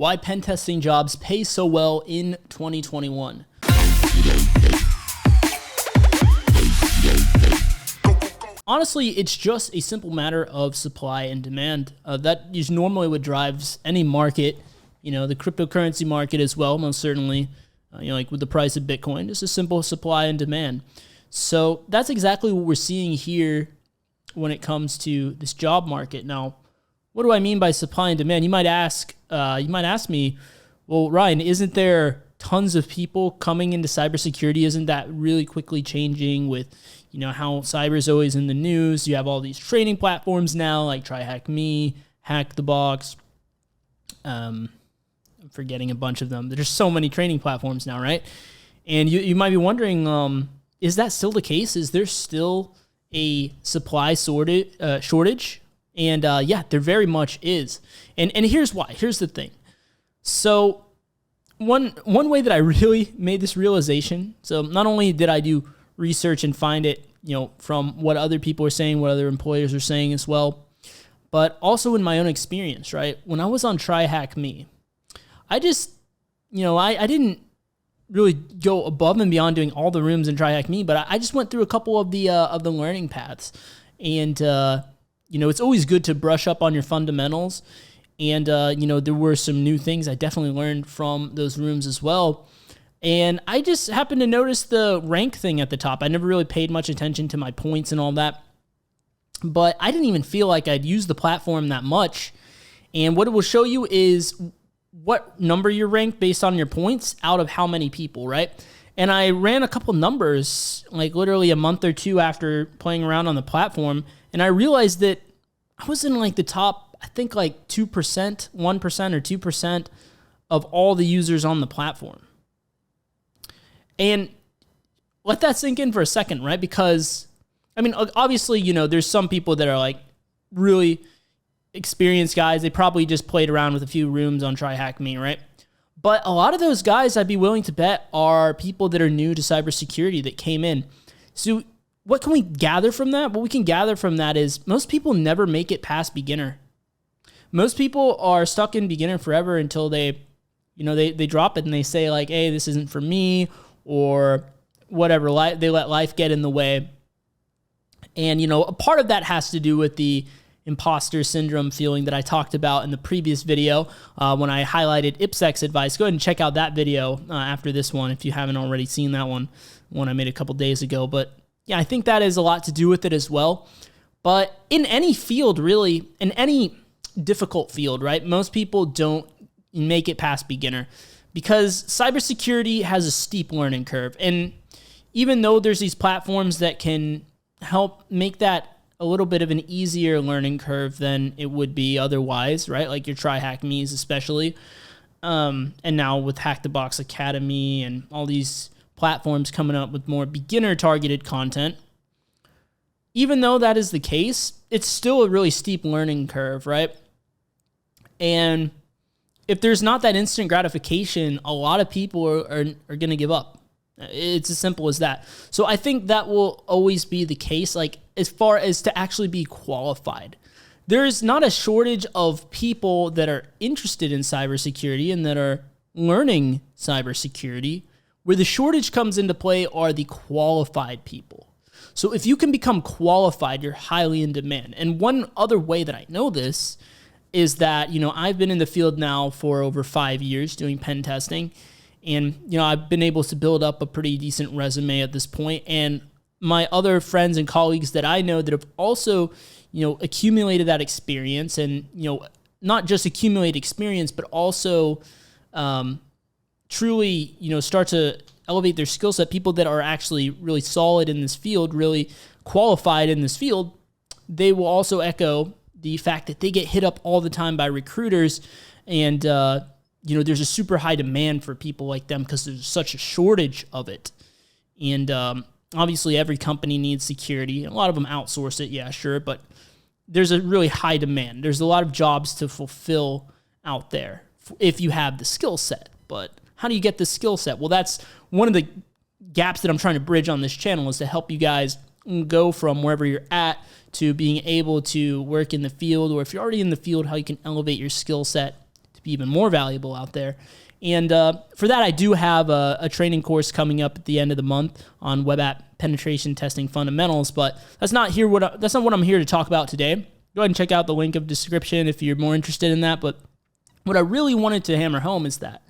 Why pen testing jobs pay so well in 2021. Honestly, it's just a simple matter of supply and demand. That is normally what drives any market, the cryptocurrency market as well, most certainly, like with the price of Bitcoin, just a simple supply and demand. So that's exactly what we're seeing here when it comes to this job market. Now, what do I mean by supply and demand? You might ask me, well, Ryan, isn't there tons of people coming into cybersecurity? Isn't that really quickly changing with, how cyber is always in the news? You have all these training platforms now, like TryHackMe, Hack the Box. I'm forgetting a bunch of them. There's so many training platforms now, right? And you might be wondering, is that still the case? Is there still a supply shortage? And yeah, there very much is. And here's why. Here's the thing. So one way that I really made this realization, so not only did I do research and find it, from what other people are saying, what other employers are saying as well, but also in my own experience, right? When I was on TryHackMe, I just, I didn't really go above and beyond doing all the rooms in TryHackMe, but I just went through a couple of the learning paths. And, it's always good to brush up on your fundamentals. And, there were some new things I definitely learned from those rooms as well. And I just happened to notice the rank thing at the top. I never really paid much attention to my points and all that. But I didn't even feel like I'd used the platform that much. And what it will show you is what number you're ranked based on your points out of how many people, right? And I ran a couple numbers, like literally a month or two after playing around on the platform, and I realized that I was in like the top, I think like 2%, 1% or 2% of all the users on the platform. And let that sink in for a second, right? Because, obviously, there's some people that are like really experienced guys. They probably just played around with a few rooms on TryHackMe, right? But a lot of those guys, I'd be willing to bet, are people that are new to cybersecurity that came in. So what can we gather from that? What we can gather from that is most people never make it past beginner. Most people are stuck in beginner forever until they drop it and they say like, hey, this isn't for me, or whatever. They let life get in the way. And, a part of that has to do with the imposter syndrome feeling that I talked about in the previous video when I highlighted IPSEC's advice. Go ahead and check out that video after this one if you haven't already seen that one I made a couple days ago. But yeah, I think that has a lot to do with it as well. But in any field, really, in any difficult field, right, most people don't make it past beginner because cybersecurity has a steep learning curve. And even though there's these platforms that can help make that a little bit of an easier learning curve than it would be otherwise, right? Like your TryHackMe's especially. And now with Hack the Box Academy and all these platforms coming up with more beginner targeted content. Even though that is the case, it's still a really steep learning curve, right? And if there's not that instant gratification, a lot of people are going to give up. It's as simple as that. So I think that will always be the case, like as far as to actually be qualified. There's not a shortage of people that are interested in cybersecurity and that are learning cybersecurity. Where the shortage comes into play are the qualified people. So if you can become qualified, you're highly in demand. And one other way that I know this is that, I've been in the field now for over 5 years doing pen testing. And, I've been able to build up a pretty decent resume at this point. And my other friends and colleagues that I know that have also, accumulated that experience and, not just accumulate experience, but also truly, start to elevate their skill set. People that are actually really solid in this field, really qualified in this field, they will also echo the fact that they get hit up all the time by recruiters. And, there's a super high demand for people like them because there's such a shortage of it. And obviously every company needs security. A lot of them outsource it, yeah, sure, but there's a really high demand. There's a lot of jobs to fulfill out there if you have the skill set. But how do you get the skill set? Well, that's one of the gaps that I'm trying to bridge on this channel, is to help you guys go from wherever you're at to being able to work in the field, or if you're already in the field, how you can elevate your skill set to to be even more valuable out there. And for that, I do have a training course coming up at the end of the month on web app penetration testing fundamentals, but that's not what I'm here to talk about today. Go ahead and check out the link of description if you're more interested in that. But what I really wanted to hammer home is that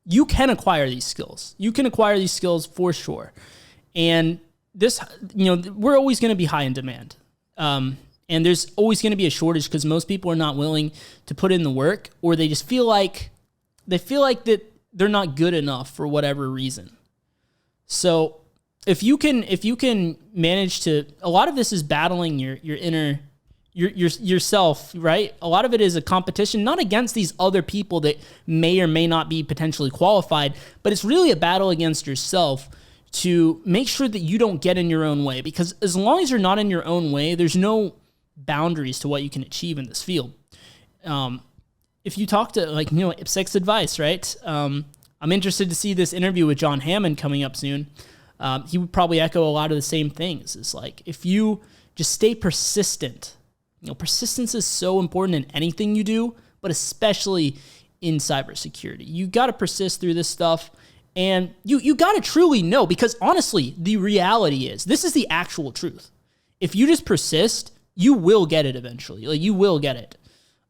you can acquire these skills. You can acquire these skills for sure. And this, we're always going to be high in demand. And there's always going to be a shortage because most people are not willing to put in the work, or they just feel like that they're not good enough for whatever reason. So if you can manage to, a lot of this is battling your inner, yourself, right? A lot of it is a competition, not against these other people that may or may not be potentially qualified, but it's really a battle against yourself to make sure that you don't get in your own way. Because as long as you're not in your own way, there's no boundaries to what you can achieve in this field. If you talk to IPSEC's advice, right? I'm interested to see this interview with John Hammond coming up soon. He would probably echo a lot of the same things. It's like, if you just stay persistent, persistence is so important in anything you do, but especially in cybersecurity. You got to persist through this stuff, and you got to truly know, because honestly, the reality is, this is the actual truth. If you just persist, you will get it eventually. You will get it.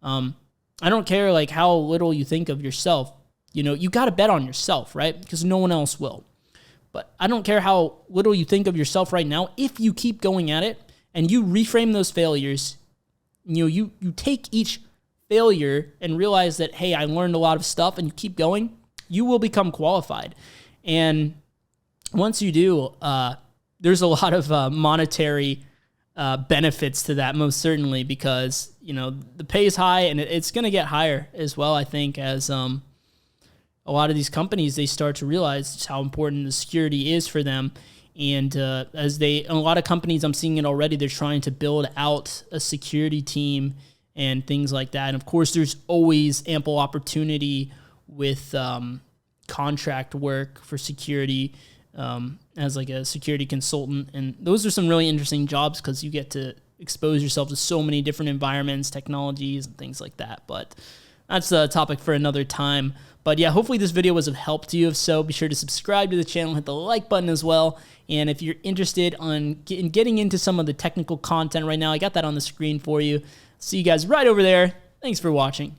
I don't care how little you think of yourself. You got to bet on yourself, right? Because no one else will. But I don't care how little you think of yourself right now. If you keep going at it and you reframe those failures, you take each failure and realize that, hey, I learned a lot of stuff, and you keep going, you will become qualified. And once you do, there's a lot of monetary benefits to that, most certainly, because the pay is high, and it's going to get higher as well, I think, as a lot of these companies, they start to realize just how important the security is for them. And a lot of companies, I'm seeing it already, they're trying to build out a security team and things like that. And of course, there's always ample opportunity with contract work for security as a security consultant. And those are some really interesting jobs because you get to expose yourself to so many different environments, technologies, and things like that. But that's a topic for another time. But yeah, hopefully this video was of help to you. If so, be sure to subscribe to the channel, hit the like button as well. And if you're interested in getting into some of the technical content right now, I got that on the screen for you. See you guys right over there. Thanks for watching.